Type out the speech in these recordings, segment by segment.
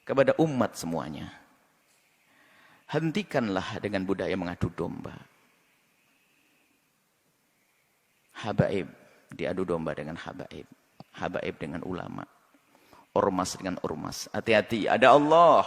kepada umat semuanya. Hentikanlah dengan budaya mengadu domba. Habaib diadu domba dengan habaib. Habaib dengan ulama. Ormas dengan ormas. Hati-hati, ada Allah.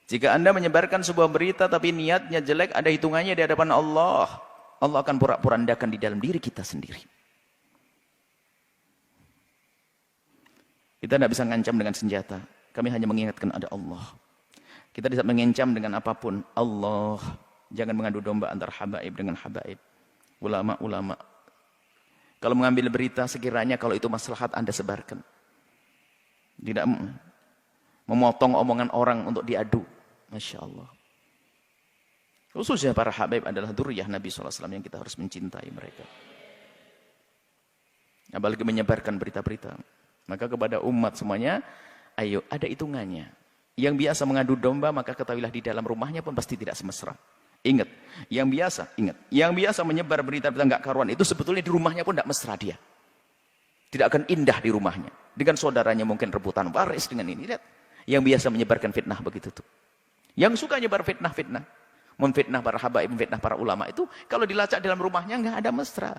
Jika Anda menyebarkan sebuah berita tapi niatnya jelek, ada hitungannya di hadapan Allah. Allah akan porak-porandakan di dalam diri kita sendiri. Kita tidak bisa mengancam dengan senjata. Kami hanya mengingatkan ada Allah. Kita tidak mengancam dengan apapun. Allah. Jangan mengadu domba antara habaib dengan habaib. Ulama-ulama. Kalau mengambil berita, sekiranya kalau itu maslahat Anda sebarkan. Tidak memotong omongan orang untuk diadu. Masya Allah. Khususnya para habaib adalah dzurriyyah Nabi SAW yang kita harus mencintai mereka. Apalagi menyebarkan berita-berita. Maka kepada umat semuanya, ayo ada hitungannya. Yang biasa mengadu domba, maka ketahuilah di dalam rumahnya pun pasti tidak semesra. Ingat, yang biasa menyebar berita-berita enggak karuan itu sebetulnya di rumahnya pun tidak mesra dia. Tidak akan indah di rumahnya. Dengan saudaranya mungkin rebutan waris dengan ini. Lihat, yang biasa menyebarkan fitnah begitu tuh. Yang suka nyebar fitnah-fitnah. Memfitnah para habaib, memfitnah para ulama itu, kalau dilacak dalam rumahnya enggak ada mesra.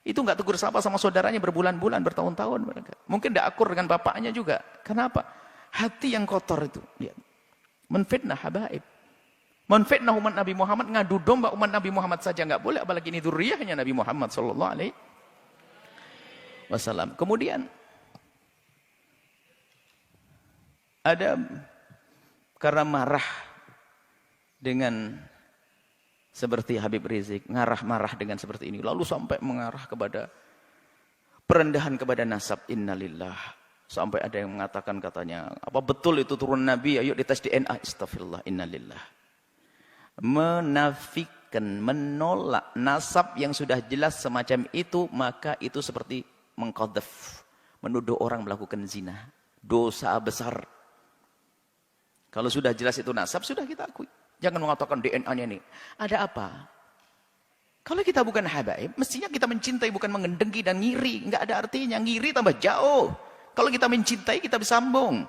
Itu enggak tegur sapa sama saudaranya berbulan-bulan, bertahun-tahun mereka. Mungkin tidak akur dengan bapaknya juga. Kenapa? Hati yang kotor itu. Lihat. Menfitnah habaib. Menfitnah umat Nabi Muhammad, ngadu domba umat Nabi Muhammad saja enggak boleh, apalagi ini dzurriyyahnya Nabi Muhammad sallallahu alaihi wasallam. Kemudian ada karena marah dengan seperti Habib Rizik, marah dengan seperti ini, lalu sampai mengarah kepada perendahan kepada nasab, innalillah. Sampai ada yang mengatakan katanya, apa betul itu turun Nabi, ayo dites DNA, astagfirullah, innalillah. Menafikan, menolak nasab yang sudah jelas semacam itu, maka itu seperti mengqadzaf, menuduh orang melakukan zina, dosa besar. Kalau sudah jelas itu nasab, sudah kita akui. Jangan mengatakan DNA-nya ini. Ada apa? Kalau kita bukan habaib, mestinya kita mencintai bukan mengendengki dan ngiri. Enggak ada artinya. Ngiri tambah jauh. Kalau kita mencintai, kita bersambung.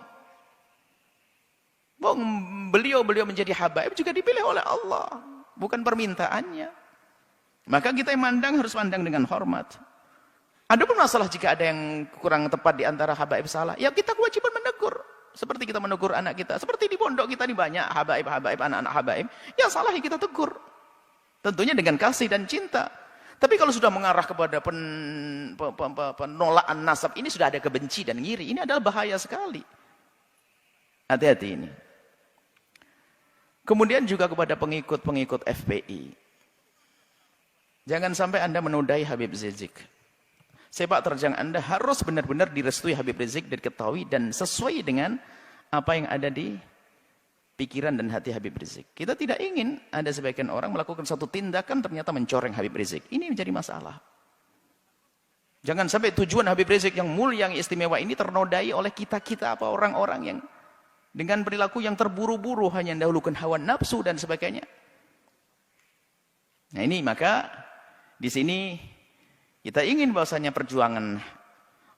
Beliau menjadi habaib juga dipilih oleh Allah. Bukan permintaannya. Maka kita yang mandang harus mandang dengan hormat. Adapun masalah jika ada yang kurang tepat di antara habaib salah, ya kita kewajiban menegur. Seperti kita menegur anak kita. Seperti di pondok kita ini banyak habaib, anak-anak habaib. Yang salah ya kita tegur. Tentunya dengan kasih dan cinta. Tapi kalau sudah mengarah kepada penolakan nasab, ini sudah ada kebenci dan ngiri. Ini adalah bahaya sekali. Hati-hati ini. Kemudian juga kepada pengikut-pengikut FPI. Jangan sampai Anda menodai Habib Rizik. Sepak terjang Anda harus benar-benar direstui Habib Rizik dan diketahui dan sesuai dengan apa yang ada di pikiran dan hati Habib Rizik. Kita tidak ingin ada sebagian orang melakukan satu tindakan ternyata mencoreng Habib Rizik. Ini menjadi masalah. Jangan sampai tujuan Habib Rizik yang mulia, yang istimewa ini ternodai oleh kita-kita apa orang-orang yang dengan perilaku yang terburu-buru hanya mendahulukan hawa nafsu dan sebagainya. Nah ini maka di sini kita ingin bahwasanya perjuangan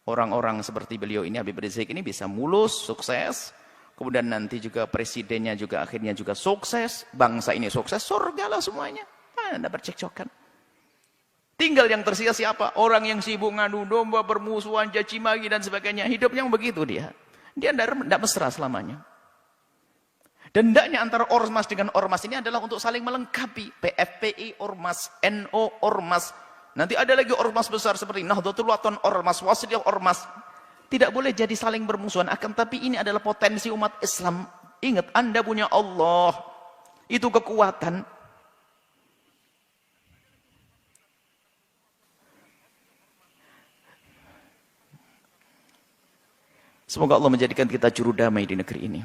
orang-orang seperti beliau ini, Habib Rizik ini bisa mulus, sukses. Kemudian nanti juga presidennya juga akhirnya juga sukses. Bangsa ini sukses, surgalah semuanya. Anda bercekcokan. Tinggal yang tersisa siapa? Orang yang sibuk ngadu domba, bermusuhan, caci maki dan sebagainya. Hidupnya begitu dia. Dia tidak mesra selamanya. Dan hendaknya antara ormas dengan ormas ini adalah untuk saling melengkapi. PFPI, ormas, NO, ormas. Nanti ada lagi ormas besar seperti Nahdlatul Wathon, ormas, Wasliyah, ormas. Tidak boleh jadi saling bermusuhan. Akan tapi ini adalah potensi umat Islam. Ingat, Anda punya Allah. Itu kekuatan. Semoga Allah menjadikan kita juru damai di negeri ini.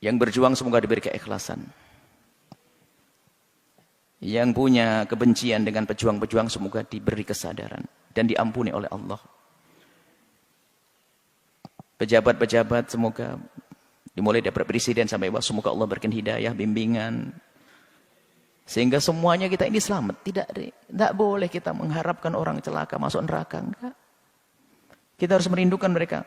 Yang berjuang semoga diberi keikhlasan. Yang punya kebencian dengan pejuang-pejuang semoga diberi kesadaran dan diampuni oleh Allah. Pejabat-pejabat semoga dimulai dari presiden sampai bawah semoga Allah berikan hidayah, bimbingan sehingga semuanya kita ini selamat. Tidak boleh kita mengharapkan orang celaka masuk neraka, enggak. Kita harus merindukan mereka.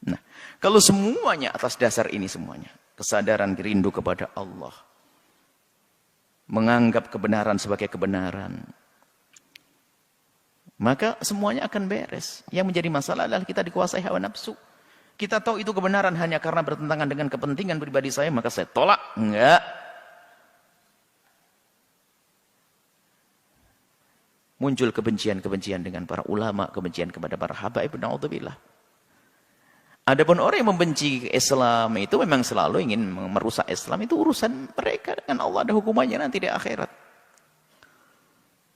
Nah, kalau semuanya atas dasar ini semuanya, kesadaran rindu kepada Allah, menganggap kebenaran sebagai kebenaran, maka semuanya akan beres. Yang menjadi masalah adalah kita dikuasai hawa nafsu. Kita tahu itu kebenaran hanya karena bertentangan dengan kepentingan pribadi saya, maka saya tolak. Enggak. Muncul kebencian-kebencian dengan para ulama, kebencian kepada para habaib, na'udzubillah. Adapun orang yang membenci Islam itu memang selalu ingin merusak Islam, itu urusan mereka dengan Allah, ada hukumannya nanti di akhirat.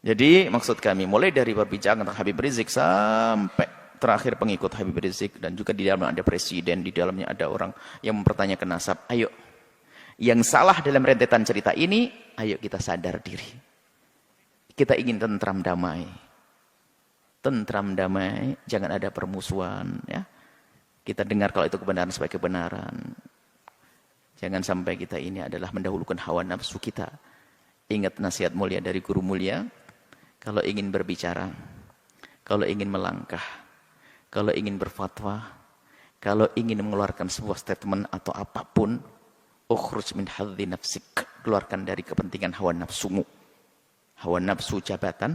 Jadi maksud kami mulai dari perbincangan tentang Habib Rizik sampai terakhir pengikut Habib Rizik, dan juga di dalamnya ada presiden, di dalamnya ada orang yang mempertanyakan nasab. Ayo, yang salah dalam rentetan cerita ini, ayo kita sadar diri. Kita ingin tentram damai. Tentram damai, jangan ada permusuhan, ya. Kita dengar kalau itu kebenaran sebagai kebenaran. Jangan sampai kita ini adalah mendahulukan hawa nafsu kita. Ingat nasihat mulia dari guru mulia, kalau ingin berbicara, kalau ingin melangkah, kalau ingin berfatwa, kalau ingin mengeluarkan sebuah statement atau apapun, ukhruj min hadzi nafsik, keluarkan dari kepentingan hawa nafsumu. Hawa nafsu jabatan,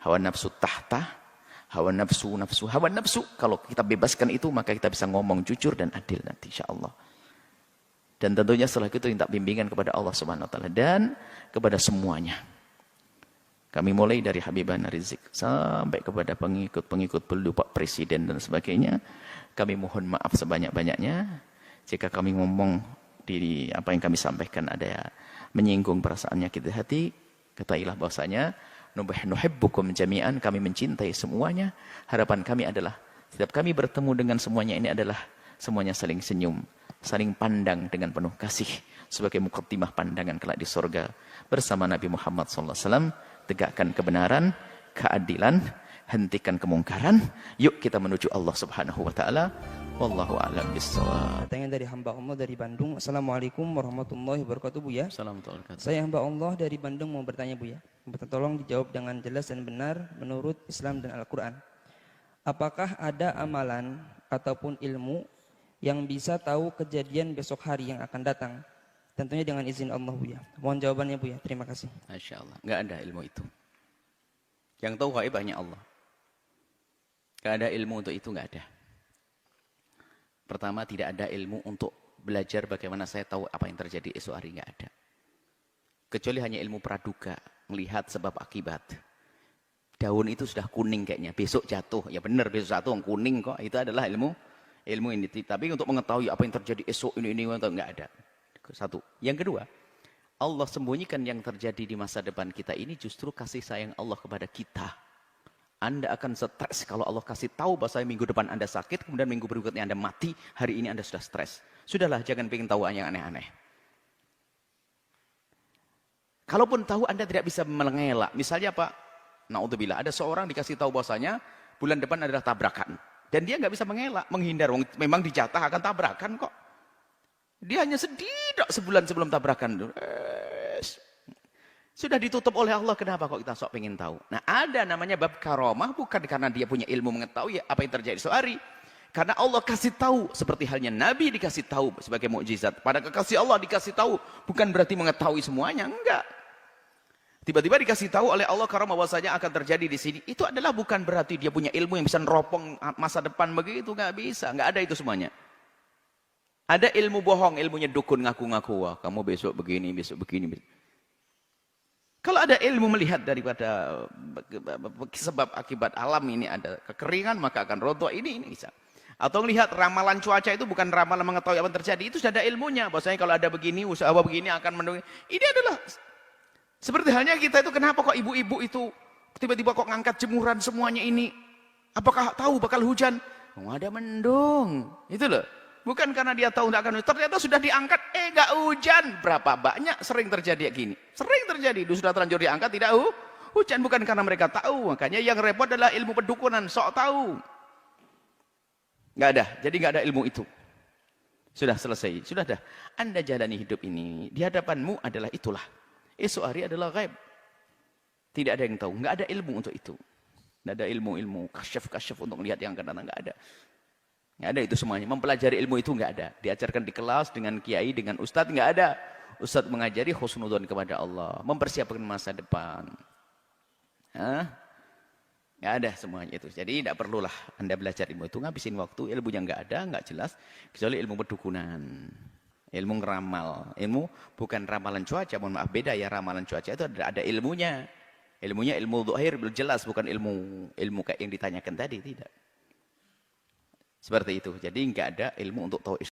hawa nafsu tahta, hawa nafsu. Kalau kita bebaskan itu, maka kita bisa ngomong jujur dan adil nanti insyaallah. Dan tentunya setelah itu minta bimbingan kepada Allah Subhanahu wa taala dan kepada semuanya. Kami mulai dari Habibana Rizik sampai kepada pengikut-pengikut beliau, Pak Presiden dan sebagainya. Kami mohon maaf sebanyak-banyaknya jika kami ngomong di apa yang kami sampaikan ada menyinggung perasaan nyakit hati. Ketahuilah bahwasanya nuhibbukum jami'an, kami mencintai semuanya. Harapan kami adalah setiap kami bertemu dengan semuanya ini adalah semuanya saling senyum, saling pandang dengan penuh kasih sebagai muqaddimah pandangan kelak di surga bersama Nabi Muhammad SAW. Tegakkan kebenaran, keadilan, hentikan kemungkaran. Yuk kita menuju Allah Subhanahu wa taala. Wallahu a'lam bishawab. Pertanyaan dari hamba Allah dari Bandung. Assalamualaikum warahmatullahi wabarakatuh, Buya. Assalamualaikum. Saya hamba Allah dari Bandung mau bertanya, Buya. Tolong dijawab dengan jelas dan benar menurut Islam dan Al-Quran. Apakah ada amalan ataupun ilmu yang bisa tahu kejadian besok hari yang akan datang? Tentunya dengan izin Allah, Buya. Mohon jawabannya, Buya. Terima kasih. Masya Allah. Nggak ada ilmu itu. Yang tahu gaib hanya Allah. Nggak ada ilmu untuk itu, nggak ada. Pertama, tidak ada ilmu untuk belajar bagaimana saya tahu apa yang terjadi esok hari, nggak ada. Kecuali hanya ilmu praduga, melihat sebab akibat. Daun itu sudah kuning kayaknya, besok jatuh. Ya benar, besok jatuh kuning kok. Itu adalah ilmu ini. Tapi untuk mengetahui apa yang terjadi esok ini nggak ada. Satu. Yang kedua, Allah sembunyikan yang terjadi di masa depan kita ini justru kasih sayang Allah kepada kita. Anda akan stres kalau Allah kasih tahu bahwa minggu depan Anda sakit, kemudian minggu berikutnya Anda mati, hari ini Anda sudah stres. Sudahlah, jangan pengen tahu yang aneh-aneh. Kalaupun tahu Anda tidak bisa mengelak. Misalnya apa? Na'udzubillah, ada seorang dikasih tahu bahwasanya bulan depan adalah tabrakan. Dan dia nggak bisa mengelak, menghindar. Memang dijatah akan tabrakan kok. Dia hanya sedih sebulan sebelum tabrakan. Sudah ditutup oleh Allah, kenapa kok kita sok pengen tahu? Nah, ada namanya bab karomah, bukan karena dia punya ilmu mengetahui apa yang terjadi esok hari. Karena Allah kasih tahu, seperti halnya Nabi dikasih tahu sebagai mukjizat. Pada kekasih Allah dikasih tahu, bukan berarti mengetahui semuanya, enggak. Tiba-tiba dikasih tahu oleh Allah karomah bahwasanya akan terjadi di sini. Itu adalah bukan berarti dia punya ilmu yang bisa neropong masa depan begitu, enggak bisa, enggak ada itu semuanya. Ada ilmu bohong, ilmunya dukun ngaku-ngaku, wah kamu besok begini, besok begini. Kalau ada ilmu melihat daripada sebab akibat alam ini ada kekeringan, maka akan rontok ini bisa. Atau melihat ramalan cuaca itu bukan ramalan mengetahui apa yang terjadi, itu sudah ada ilmunya. Bahwasanya kalau ada begini, usaha begini akan mendung. Ini adalah seperti halnya kita itu, kenapa kok ibu-ibu itu tiba-tiba kok ngangkat jemuran semuanya ini? Apakah tahu bakal hujan? Oh, ada mendung. Itu loh. Bukan karena dia tahu tidak akan hujan, ternyata sudah diangkat, nggak hujan. Berapa banyak sering terjadi gini? Sering terjadi, sudah terlanjur diangkat, tidak hujan. Bukan karena mereka tahu, makanya yang repot adalah ilmu pedukunan, sok tahu. Nggak ada, jadi nggak ada ilmu itu. Sudah selesai, sudah dah. Anda jalani hidup ini, di hadapanmu adalah itulah. Esok hari adalah gaib. Tidak ada yang tahu, nggak ada ilmu untuk itu. Tidak ada ilmu-ilmu kasyaf-kasyaf untuk melihat yang akan datang. Nggak ada. Nggak ada itu semuanya. Mempelajari ilmu itu nggak ada. Diajarkan di kelas dengan kiai, dengan ustadz, nggak ada. Ustadz mengajari husnudzon kepada Allah. Mempersiapkan masa depan. Hah? Nggak ada semuanya itu. Jadi tidak perlulah Anda belajar ilmu itu. Ngabisin waktu, ilmunya nggak ada, nggak jelas. Kecuali ilmu pedukunan. Ilmu ngeramal. Ilmu bukan ramalan cuaca. Mohon maaf, beda ya ramalan cuaca itu ada ilmunya. Ilmunya ilmu zahir, jelas. Bukan ilmu kayak yang ditanyakan tadi. Tidak. Seperti itu. Jadi nggak ada ilmu untuk tahu